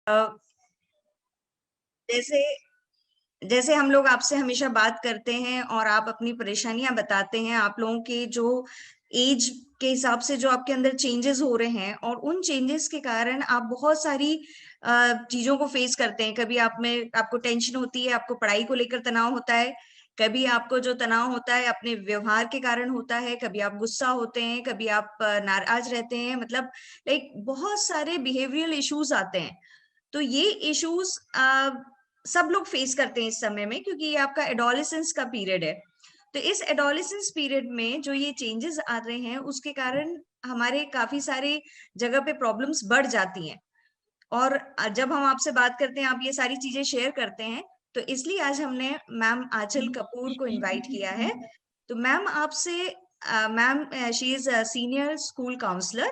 अ, जैसे जैसे हम लोग आपसे हमेशा बात करते हैं और आप अपनी परेशानियां बताते हैं, आप लोगों के जो एज के हिसाब से जो आपके अंदर चेंजेस हो रहे हैं और उन चेंजेस के कारण आप बहुत सारी चीजों को फेस करते हैं। कभी आप में आपको टेंशन होती है, आपको पढ़ाई को लेकर तनाव होता है, कभी आपको जो तनाव होता है अपने व्यवहार के कारण होता है, कभी आप गुस्सा होते हैं, कभी आप नाराज रहते हैं, मतलब लाइक बहुत सारे बिहेवियरल इश्यूज आते हैं। तो ये इश्यूज सब लोग फेस करते हैं इस समय में, क्योंकि ये आपका एडोलेसेंस का पीरियड है। तो इस एडोलेसेंस पीरियड में जो ये चेंजेस आ रहे हैं उसके कारण हमारे काफी सारे जगह पे प्रॉब्लम्स बढ़ जाती हैं। और जब हम आपसे बात करते हैं, आप ये सारी चीजें शेयर करते हैं, तो इसलिए आज हमने मैम आंचल कपूर को इनवाइट किया है। तो मैम आपसे, ma'am she is senior school counsellor,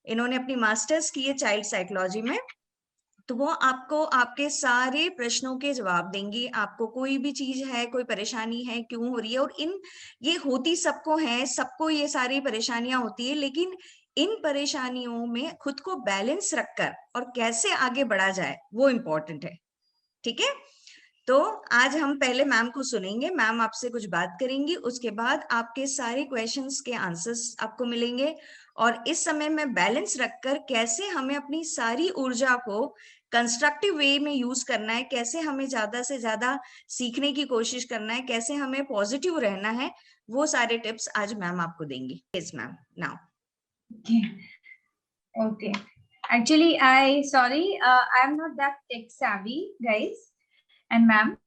इन्होंने अपनी मास्टर्स की है चाइल्ड साइकोलॉजी में। तो वो आपको आपके सारे प्रश्नों के जवाब देंगी। आपको कोई भी चीज है, कोई परेशानी है, क्यों हो रही है, और ये होती सबको है, सबको ये सारी परेशानियां होती है, लेकिन इन परेशानियों में खुद को बैलेंस रखकर और कैसे आगे बढ़ा जाए वो इम्पोर्टेंट है। ठीक है, तो आज हम पहले मैम को सुनेंगे, मैम आपसे कुछ बात करेंगी, उसके बाद आपके सारे क्वेश्चंस के आंसर्स आपको मिलेंगे। और इस समय में बैलेंस रखकर कैसे हमें अपनी सारी ऊर्जा को कंस्ट्रक्टिव वे में यूज करना है, कैसे हमें ज्यादा से ज्यादा सीखने की कोशिश करना है, कैसे हमें पॉजिटिव रहना है, वो सारे टिप्स आज मैम आपको देंगी। Yes ma'am, now. Okay. Actually, I'm not that tech savvy, guys and ma'am.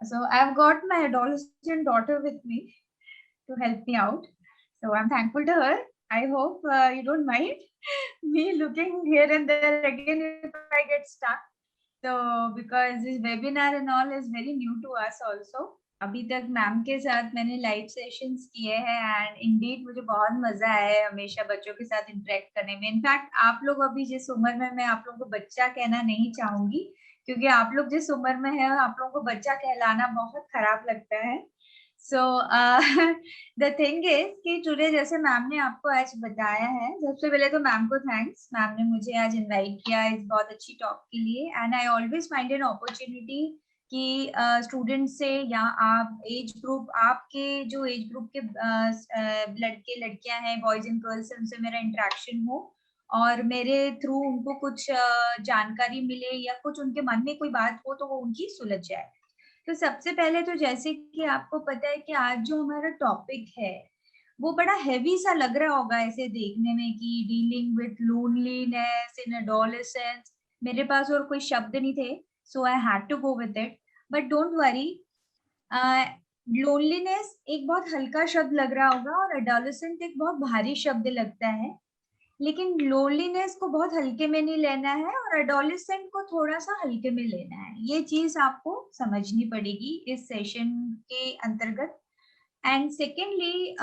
So I've got my adolescent daughter with me to help me out. So I'm thankful to her. I hope you don't mind me looking here and there again if I get stuck. So because this webinar and all is very new to us also. अभी तक ma'am के साथ मैंने live sessions किए हैं and Indeed मुझे बहुत मजा आया है हमेशा बच्चों के साथ इंटरेक्ट करने में। इनफैक्ट आप लोग अभी जिस उम्र में, मैं आप लोगों को बच्चा कहना नहीं चाहूंगी क्योंकि आप लोग जिस उम्र में है आप लोगों को बच्चा कहलाना बहुत खराब लगता है। सो द थिंग इज कि टुडे जैसे मैम ने आपको आज बताया है, सबसे पहले तो मैम को थैंक्स, मैम ने मुझे आज इनवाइट किया इस बहुत अच्छी टॉक के लिए। And I always find an opportunity कि स्टूडेंट से या आप एज ग्रुप, आपके जो एज ग्रुप के लड़के लड़कियां हैं, बॉयज एंड गर्ल्स, उनसे मेरा इंटरेक्शन हो और मेरे थ्रू उनको कुछ जानकारी मिले या कुछ उनके मन में कोई बात हो तो वो उनकी सुलझ जाए। तो सबसे पहले तो जैसे कि आपको पता है कि आज जो हमारा टॉपिक है वो बड़ा हैवी सा लग रहा होगा ऐसे देखने में कि dealing with loneliness in adolescence. मेरे पास और कोई शब्द नहीं थे, so I had to go with it. But don't worry, loneliness एक बहुत हल्का शब्द लग रहा होगा और एडोलेसेंट एक बहुत भारी शब्द लगता है, लेकिन लोनलीनेस को बहुत हल्के में नहीं लेना है और एडोलेसेंट को थोड़ा सा हल्के में लेना है। ये चीज आपको समझनी पड़ेगी इस सेशन के अंतर्गत। एंड सेकेंडली,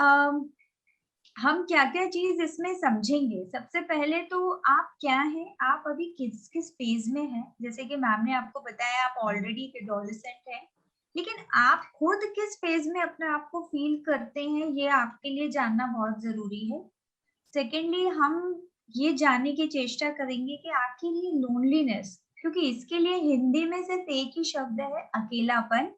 हम क्या क्या चीज इसमें समझेंगे। सबसे पहले तो आप क्या हैं, आप अभी किस किस फेज में हैं। जैसे कि मैम ने आपको बताया आप ऑलरेडी एडोलेसेंट हैं, लेकिन आप खुद किस फेज में अपने आप को फील करते हैं ये आपके लिए जानना बहुत जरूरी है। सेकेंडली, हम ये जानने की चेष्टा करेंगे कि आखिर ये लोनलीनेस, क्योंकि इसके लिए हिंदी में सिर्फ एक ही शब्द है, अकेलापन,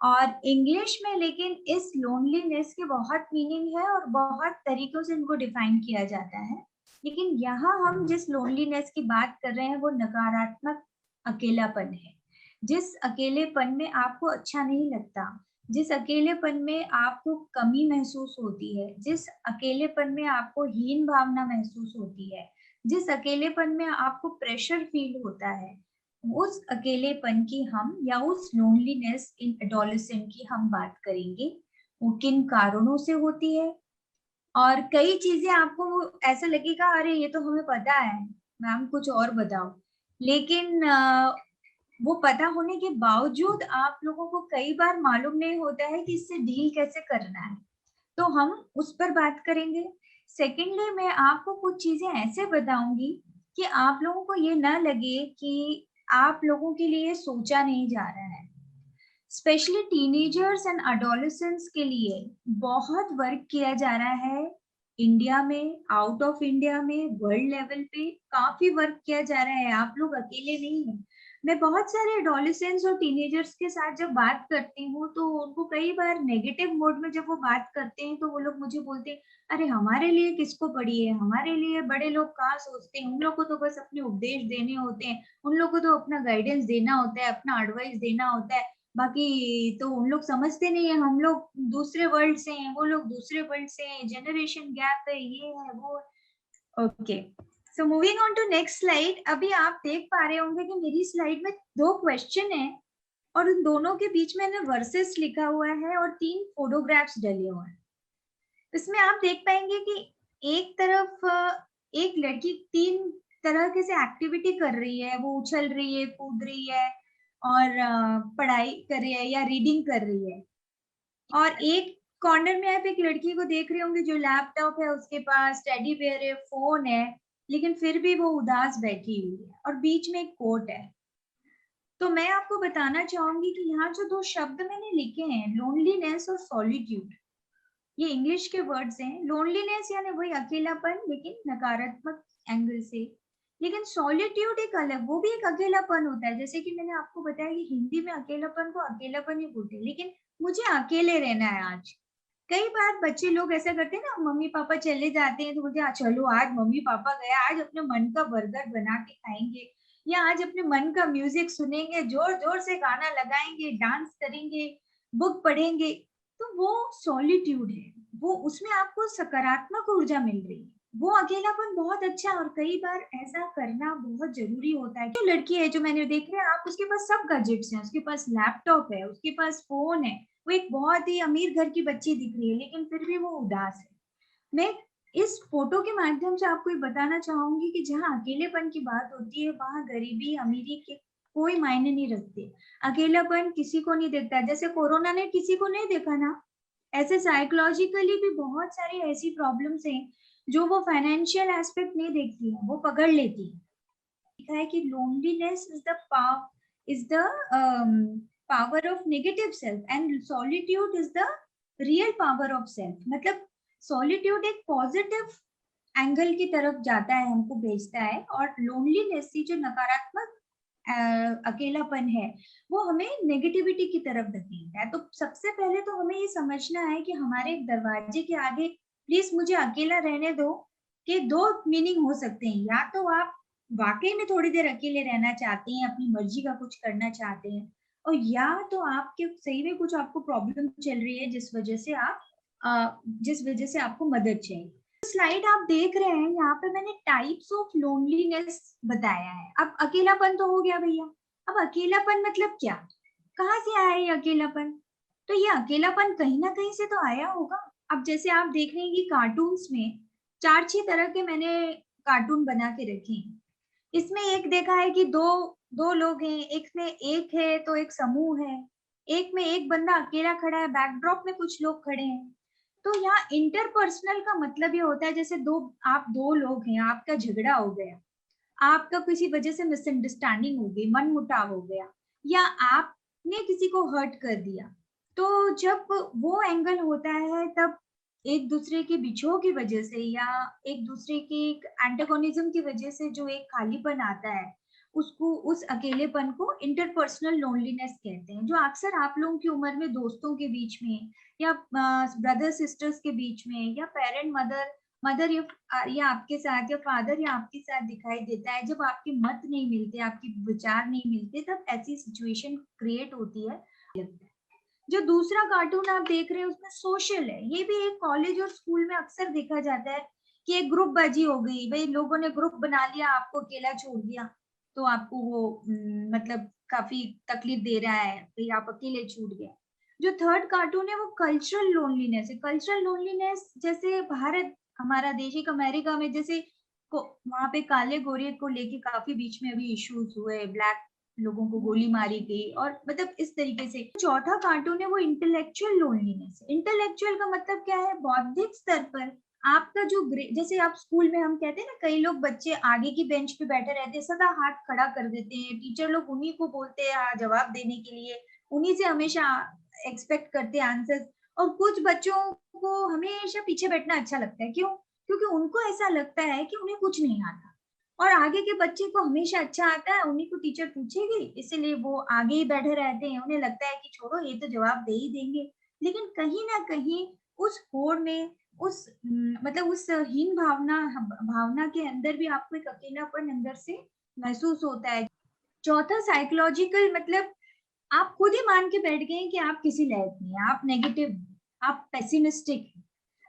और इंग्लिश में लेकिन इस लोनलीनेस की बहुत मीनिंग है और बहुत तरीकों से इनको डिफाइन किया जाता है। लेकिन यहाँ हम जिस लोनलीनेस की बात कर रहे हैं वो नकारात्मक अकेलापन है। जिस अकेलेपन में आपको अच्छा नहीं लगता, जिस अकेलेपन में आपको कमी महसूस होती है, जिस अकेलेपन में आपको हीन भावना महसूस होती है, जिस अकेलेपन में आपको प्रेशर फील होता है, उस अकेलेपन की हम या उस लोनलीनेस इन एडोलेसेंट की हम बात करेंगे। वो किन कारणों से होती है, और कई चीजें आपको ऐसा लगेगा अरे ये तो हमें पता है मैम, कुछ और बताओ, लेकिन वो पता होने के बावजूद आप लोगों को कई बार मालूम नहीं होता है कि इससे डील कैसे करना है, तो हम उस पर बात करेंगे। सेकेंडली, मैं आपको कुछ चीजें ऐसे बताऊंगी कि आप लोगों को ये ना लगे कि आप लोगों के लिए सोचा नहीं जा रहा है। स्पेशली टीनेजर्स एंड एडोलेसेंट्स के लिए बहुत वर्क किया जा रहा है इंडिया में, आउट ऑफ इंडिया में, वर्ल्ड लेवल पे काफी वर्क किया जा रहा है। आप लोग अकेले नहीं हैं। मैं बहुत सारे एडोलेसेंट्स और टीनेजर्स के साथ जब बात करती हूँ तो उनको कई बार नेगेटिव मोड में जब वो बात करते हैं तो वो लोग मुझे बोलते हैं, अरे हमारे लिए किसको पड़ी है, हमारे लिए बड़े लोग कहाँ सोचते हैं, उन लोग को तो बस अपने उपदेश देने होते हैं, उन लोग को तो अपना गाइडेंस देना होता है, अपना एडवाइस देना होता है, बाकी तो उन लोग समझते नहीं है, हम लोग दूसरे वर्ल्ड से हैं, वो लोग दूसरे वर्ल्ड से हैं, जनरेशन गैप है, ये है वो। Okay, so moving on to next slide. अभी आप देख पा रहे होंगे कि मेरी स्लाइड में 2 क्वेश्चन है और उन दोनों के बीच में वर्सेस लिखा हुआ है और 3 फोटोग्राफ्स डले हुए हैं। इसमें आप देख पाएंगे कि एक तरफ एक लड़की 3 तरह के से एक्टिविटी कर रही है, वो उछल रही है, कूद रही है और पढ़ाई कर रही है या रीडिंग कर रही है। और एक कॉर्नर में आप एक लड़की को देख रहे होंगे जो लैपटॉप है उसके पास, टेडी बेयर है, फोन है, लेकिन फिर भी वो उदास बैठी हुई है और बीच में एक कोट है। तो मैं आपको बताना चाहूंगी कि यहाँ जो 2 शब्द मैंने लिखे हैं, लोनलीनेस और सॉलिट्यूड, ये इंग्लिश के वर्ड्स हैं। लोनलीनेस यानी वही अकेलापन, लेकिन नकारात्मक एंगल से। लेकिन सॉलिट्यूड एक अलग, वो भी एक अकेलापन होता है। जैसे कि मैंने आपको बताया कि हिंदी में अकेलापन को अकेलापन ही बोलते हैं, लेकिन मुझे अकेले रहना है आज। कई बार बच्चे लोग ऐसा करते हैं ना, मम्मी पापा चले जाते हैं तो बोलते हैं चलो आज मम्मी पापा गए, आज अपने मन का बर्गर बना के खाएंगे, या आज अपने मन का म्यूजिक सुनेंगे, जोर जोर से गाना लगाएंगे, डांस करेंगे, बुक पढ़ेंगे। तो वो सॉलिट्यूड है, वो उसमें आपको सकारात्मक ऊर्जा मिल रही है। वो अकेलापन बहुत अच्छा, और कई बार ऐसा करना बहुत जरूरी होता है। जो लड़की है जो मैंने देख रहा है, आप उसके पास सब गैजेट्स हैं, उसके पास लैपटॉप है, उसके पास फोन है, वो एक बहुत ही अमीर घर की बच्ची दिख रही है, लेकिन फिर भी वो उदास है। मैं इस फोटो के माध्यम से आपको ये बताना चाहूंगी कि जहाँ अकेलेपन की बात होती है वहां गरीबी अमीरी के कोई मायने नहीं रखते। अकेलापन किसी को नहीं देखता, जैसे कोरोना ने किसी को नहीं देखा ना, ऐसे साइकोलॉजिकली भी बहुत सारी ऐसी प्रॉब्लम्स हैं जो वो फाइनेंशियल एस्पेक्ट नहीं देखती है, वो पकड़ लेती है। लिखा है कि loneliness is the power of negative self and solitude is the real power of self. मतलब सॉलिट्यूड एक पॉजिटिव एंगल की तरफ जाता है, हमको भेजता है, और लोनलीनेस जो नकारात्मक अकेलापन है वो हमें नेगेटिविटी की तरफ धकेलता है। तो सबसे पहले तो हमें ये समझना है कि हमारे दरवाजे के आगे प्लीज मुझे अकेला रहने दो के 2 मीनिंग हो सकते हैं। या तो आप वाकई में थोड़ी देर अकेले रहना चाहते हैं, अपनी मर्जी का कुछ करना चाहते हैं, और या तो आपके सही में कुछ आपको प्रॉब्लम चल रही है जिस वजह से आपको मदद चाहिए। स्लाइड आप देख रहे हैं, यहाँ पे मैंने टाइप्स ऑफ लोनलीनेस बताया है। अब अकेलापन तो हो गया भैया, अब अकेलापन मतलब क्या, कहाँ से आया ये अकेलापन? तो ये अकेलापन कहीं ना कहीं से तो आया होगा। अब जैसे आप देख रहे हैं कि कार्टून्स में 4-6 तरह के मैंने कार्टून बना के रखे हैं। इसमें एक देखा है कि दो दो लोग हैं, एक में एक है तो एक समूह है, एक में एक बंदा अकेला खड़ा है, बैकड्रॉप में कुछ लोग खड़े हैं। तो यहाँ इंटरपर्सनल का मतलब ये होता है जैसे आप 2 लोग हैं, आपका झगड़ा हो गया, आपका किसी वजह से मिसअंडरस्टैंडिंग हो गई, मन मुटाव हो गया, या आपने किसी को हर्ट कर दिया। तो जब वो एंगल होता है तब एक दूसरे के बिछोह की वजह से या एक दूसरे के एक एंटागोनिज्म की वजह से जो एक खालीपन आता है, उसको उस अकेलेपन को इंटरपर्सनल लोनलीनेस कहते हैं, जो अक्सर आप लोगों की उम्र में दोस्तों के बीच में या ब्रदर सिस्टर्स के बीच में या पेरेंट मदर मदर या आपके साथ या फादर या आपके साथ दिखाई देता है। जब आपके मत नहीं मिलते, आपके विचार नहीं मिलते, तब ऐसी सिचुएशन क्रिएट होती है। जो दूसरा कार्टून आप देख रहे हैं उसमें सोशल है, ये भी एक कॉलेज और स्कूल में अक्सर देखा जाता है कि एक ग्रुप बाजी हो गई, भाई लोगों ने ग्रुप बना लिया, आपको अकेला छोड़ दिया, तो आपको वो मतलब काफी तकलीफ दे रहा है, भाई आप अकेले छूट गए। जो थर्ड कार्टून है वो कल्चरल लोनलीनेस है। कल्चरल लोनलीनेस जैसे भारत, हमारा देश, एक अमेरिका में जैसे वहां पे काले गोरे को लेके काफी बीच में अभी इश्यूज हुए, ब्लैक लोगों को गोली मारी गई, और मतलब इस तरीके से। चौथा कार्टून है वो इंटेलेक्चुअल लोनलीनेस। इंटेलेक्चुअल का मतलब क्या है, बौद्धिक स्तर पर आपका जो जैसे आप स्कूल में हम कहते हैं ना, कई लोग बच्चे आगे की बेंच पे बैठे रहते हैं, सदा हाथ खड़ा कर देते हैं, टीचर लोग उन्हीं को बोलते हैं जवाब देने के लिए, उन्हीं से हमेशा एक्सपेक्ट करते हैं आंसर, और कुछ बच्चों को हमेशा पीछे बैठना अच्छा लगता है। क्यों? क्योंकि उनको ऐसा लगता है कि उन्हें कुछ नहीं आता और आगे के बच्चे को हमेशा अच्छा आता है, उन्हीं को टीचर पूछेगी, इसीलिए वो आगे ही बैठे रहते हैं। उन्हें लगता है कि छोड़ो ये तो जवाब दे ही देंगे, लेकिन कहीं ना कहीं उस होड़ में, उस मतलब उस हीन भावना के अंदर भी आपको एक अकेलापन अंदर से महसूस होता है। चौथा साइकोलॉजिकल, मतलब आप खुद ही मान के बैठ गए कि आप किसी लायक नहीं है, आप नेगेटिव, आप पेसिमिस्टिक,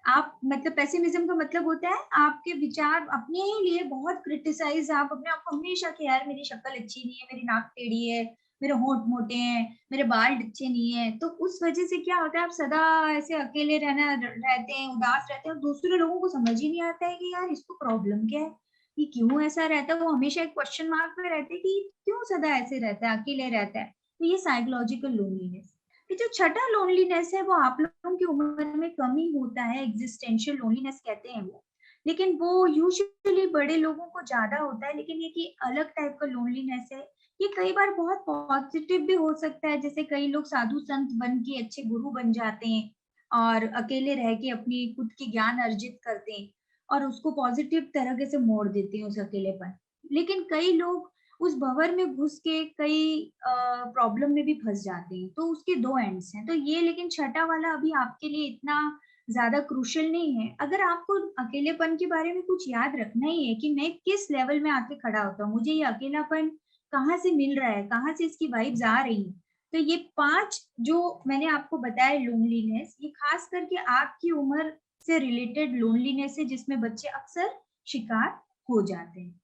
आप मतलब पेसिमिज्म का मतलब होता है आपके विचार अपने ही लिए बहुत क्रिटिसाइज, आप अपने आप को हमेशा कि यार मेरी शक्ल अच्छी नहीं है, मेरी नाक टेढ़ी है, मेरे होंठ मोटे हैं, मेरे बाल अच्छे नहीं है, तो उस वजह से क्या होता है, आप सदा ऐसे अकेले रहते हैं, उदास रहते हैं, और दूसरे लोगों को समझ ही नहीं आता है कि यार इसको प्रॉब्लम क्या है, ये क्यों ऐसा रहता है। वो हमेशा एक क्वेश्चन मार्क में रहते हैं कि क्यों सदा ऐसे रहता है, अकेले रहता है। तो ये साइकोलॉजिकल लोनलीनेस। ये जो छठा लोनलीनेस है वो आप लोगों की उम्र में कम ही होता है, एग्जिस्टेंशियल लोनलीनेस कहते हैं वो, लेकिन वो यूजुअली बड़े लोगों को ज्यादा होता है। लेकिन ये कि अलग टाइप का लोनलीनेस है, ये कई बार बहुत पॉजिटिव भी हो सकता है। जैसे कई लोग साधु संत बन के अच्छे गुरु बन जाते हैं और अकेले रह के अपनी खुद की ज्ञान अर्जित करते हैं और उसको पॉजिटिव तरीके से मोड़ देते हैं उस अकेलेपन। लेकिन कई लोग उस भंवर में घुस के कई प्रॉब्लम में भी फंस जाते हैं, तो उसके दो एंड्स हैं। तो ये लेकिन छठा वाला अभी आपके लिए इतना ज्यादा क्रूशियल नहीं है। अगर आपको अकेलेपन के बारे में कुछ याद रखना ही है कि मैं किस लेवल में आके खड़ा होता हूँ, मुझे ये अकेलापन कहाँ से मिल रहा है, कहाँ से इसकी वाइब्स आ रही है, तो ये 5 जो मैंने आपको बताया लोनलीनेस, ये खास करके आपकी उम्र से रिलेटेड लोनलीनेस है जिसमें बच्चे अक्सर शिकार हो जाते हैं।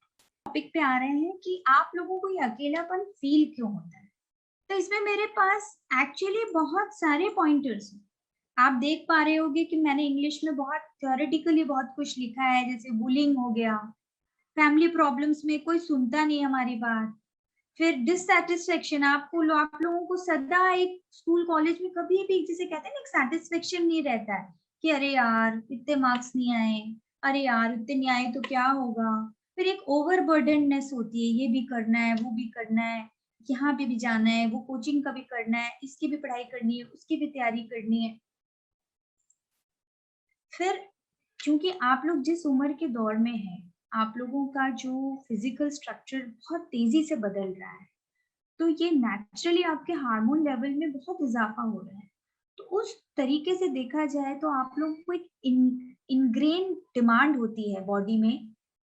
टॉपिक पे आ रहे हैं कि आप लोगों को ये अकेलापन फील क्यों होता है। तो इसमें मेरे पास एक्चुअली बहुत सारे पॉइंटर्स हैं। आप देख पा रहे होंगे कि मैंने इंग्लिश में बहुत थ्योरेटिकली बहुत कुछ लिखा है, जैसे बुलिंग हो गया, फैमिली प्रॉब्लम्स में कोई सुनता नहीं हमारी बात, फिर डिससैटिस्फैक्शन, आप लोगों को सदा एक स्कूल कॉलेज में कभी भी जिसे कहते हैं ना एक सेटिस्फेक्शन नहीं रहता है कि अरे यार इतने मार्क्स नहीं आए, अरे यार इतने नहीं आए तो क्या होगा। फिर एक ओवरबर्डननेस होती है, ये भी करना है, वो भी करना है, यहाँ पे भी जाना है, वो कोचिंग का भी करना है, इसकी भी पढ़ाई करनी है, उसकी भी तैयारी करनी है। फिर क्योंकि आप लोग जिस उम्र के दौर में हैं, आप लोगों का जो फिजिकल स्ट्रक्चर बहुत तेजी से बदल रहा है, तो ये नेचुरली आपके हार्मोन लेवल में बहुत इजाफा हो रहा है। तो उस तरीके से देखा जाए तो आप लोगों को एक इनग्रेन डिमांड होती है बॉडी में,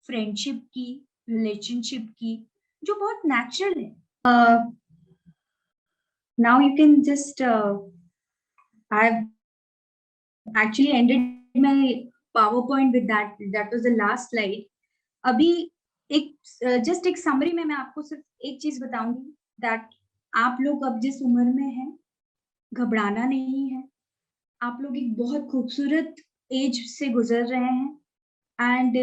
फ्रेंडशिप की, रिलेशनशिप की, जो बहुत नेचुरल है। Now you can just I have actually ended my PowerPoint with that. That was the last slide. अभी एक जस्ट एक समरी में मैं आपको सिर्फ एक चीज बताऊंगी, दैट आप लोग अब जिस उम्र में हैं, घबराना नहीं है। आप लोग एक बहुत खूबसूरत एज से गुजर रहे हैं एंड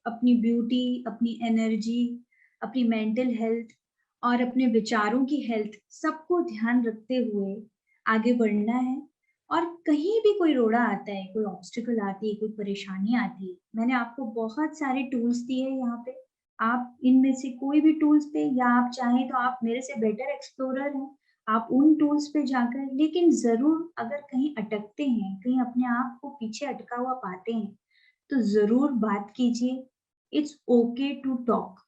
अपनी ब्यूटी, अपनी एनर्जी, अपनी मेंटल हेल्थ और अपने विचारों की हेल्थ सबको ध्यान रखते हुए आगे बढ़ना है। और कहीं भी कोई रोड़ा आता है, कोई ऑब्स्टिकल आती है, कोई परेशानी आती है, मैंने आपको बहुत सारे टूल्स दिए हैं यहाँ पे। आप इनमें से कोई भी टूल्स पे, या आप चाहें तो आप मेरे से बेटर एक्सप्लोरर हैं, आप उन टूल्स पे जाकर, लेकिन जरूर अगर कहीं अटकते हैं, कहीं अपने आप को पीछे अटका हुआ पाते हैं, तो जरूर बात कीजिए। It's okay to talk,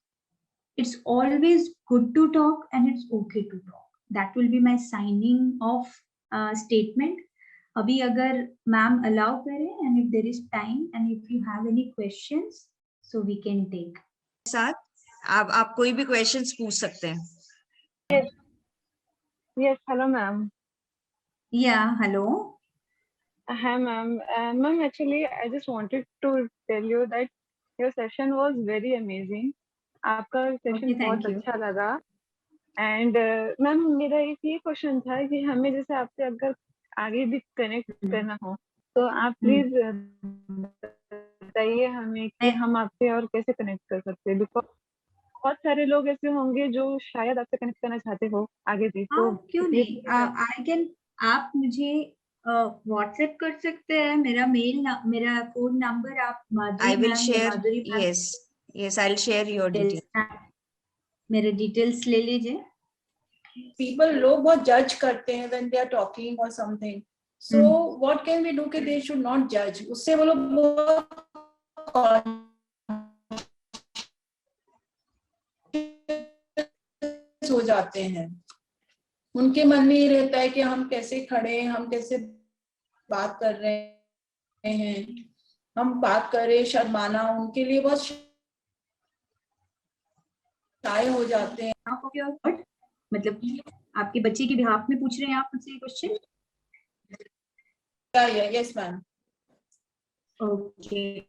it's always good to talk and it's okay to talk. That will be my signing off statement. अभी अगर मैम अलाउ करें and if there is time and if you have any questions so we can take. साथ आप कोई भी questions पूछ सकते हैं. Yes, hello ma'am. Yeah, hello. Hi ma'am. Ma'am, actually I just wanted to tell you that your session was very amazing. आपका session बहुत अच्छा लगा. एंड मैम मेरा एक ये क्वेश्चन था कि हमें जैसे आपसे अगर आगे भी कनेक्ट करना हो तो आप प्लीज बताइए हमें कि हम आपसे और कैसे कनेक्ट कर सकते हैं, बिकॉज बहुत सारे लोग ऐसे होंगे जो शायद आपसे कनेक्ट करना चाहते हो आगे भी. तो क्यों नहीं, आई कैन, आप मुझे व्हाट्सएप कर सकते हैं, मेरा मेल, मेरा फोन नंबर आप I will share. Yes I will share your details. मेरे डिटेल्स ले लीजिए. People लोग बहुत जज करते हैं when they are talking or something. So what can we do कि they should not judge? उससे वो लोग हो जाते हैं। उनके मन में ये रहता है कि हम कैसे खड़े हैं, हम कैसे बात कर रहे हैं, हम बात करें, शर्माना उनके लिए बहुत शाय हो जाते हैं। मतलब आपके बच्चे के बिहाफ में पूछ रहे हैं आप मुझसे क्वेश्चन? Yes ma'am. ओके,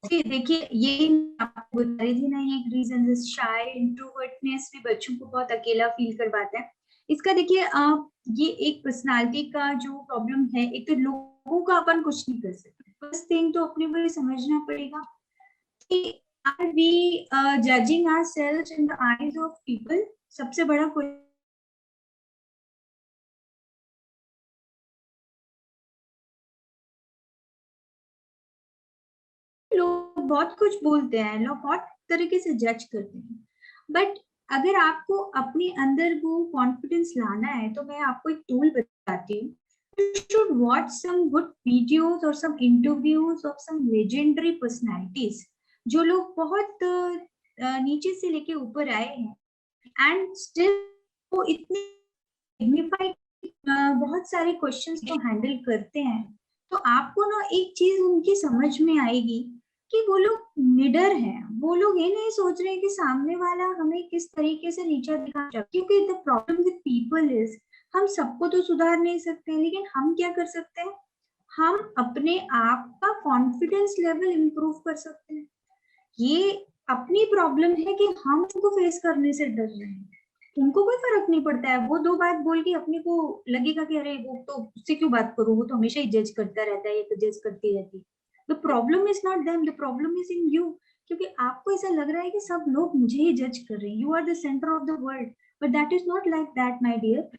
देखिए ये आपको बता रही थी ना, ये एक रीजन शाय इंट्रोवर्टनेस भी बच्चों को बहुत अकेला फील करवाता है। इसका देखिए ये एक पर्सनालिटी का जो प्रॉब्लम है, एक तो लोगों का अपन कुछ नहीं कर सकते। फर्स्ट थिंग तो अपने को समझना पड़ेगा कि are we judging ourselves in the eyes of people. सबसे बड़ा लोग बहुत कुछ बोलते हैं, लोग बहुत तरीके से जज करते हैं, बट अगर आपको अपने अंदर वो कॉन्फिडेंस लाना है तो मैं आपको एक टूल बताती हूँ। You should watch some good videos or some interviews of some legendary personalities, जो लोग बहुत नीचे से लेके ऊपर आए हैं एंड स्टिल वो इतने डिग्निफाइड बहुत सारे क्वेश्चंस को हैंडल करते हैं। तो आपको ना एक चीज उनकी समझ में आएगी कि वो लोग निडर हैं। वो लोग ये नहीं सोच रहे कि सामने वाला हमें किस तरीके से नीचा दिखा रहा है, क्योंकि the problem with people is हम सबको तो सुधार नहीं सकते, लेकिन हम क्या कर सकते हैं, हम अपने आप का कॉन्फिडेंस लेवल इंप्रूव कर सकते हैं। ये अपनी प्रॉब्लम है कि हम उनको फेस करने से डर रहे हैं। उनको कोई फर्क नहीं पड़ता है, वो दो बात बोल के अपने को लगेगा कि अरे वो तो उससे क्यों बात करूं, वो तो हमेशा ही जज करता रहता है, ये तो जज करती रहती है। The problem is not them, the problem is in you. क्योंकि आपको ऐसा लग रहा है कि सब लोग मुझे ही जज कर रहे हैं, you are the centre of the world, but that is not like that my dear.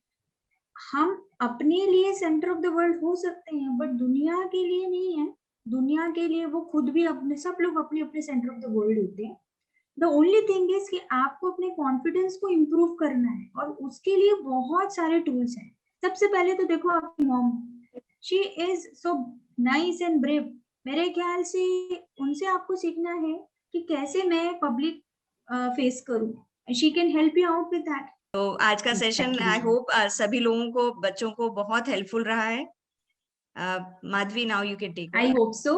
हम अपने लिए सेंटर ऑफ द वर्ल्ड हो सकते हैं, बट दुनिया के लिए नहीं है। दुनिया के लिए वो खुद भी अपने, सब लोग अपने अपने सेंटर ऑफ द वर्ल्ड होते हैं। द ओनली थिंग इज कि आपको अपने कॉन्फिडेंस को इम्प्रूव करना है, और उसके लिए बहुत सारे टूल्स हैं। सबसे पहले तो देखो आपकी mom, she is so nice and brave. मेरे ख्याल से उनसे आपको सीखना है कि कैसे मैं पब्लिक फेस करूं। She can help you out with that. तो आज का सेशन आई होप सभी लोगों को, बच्चों को बहुत हेल्पफुल रहा है। Madhavi, now you can take. I hope so.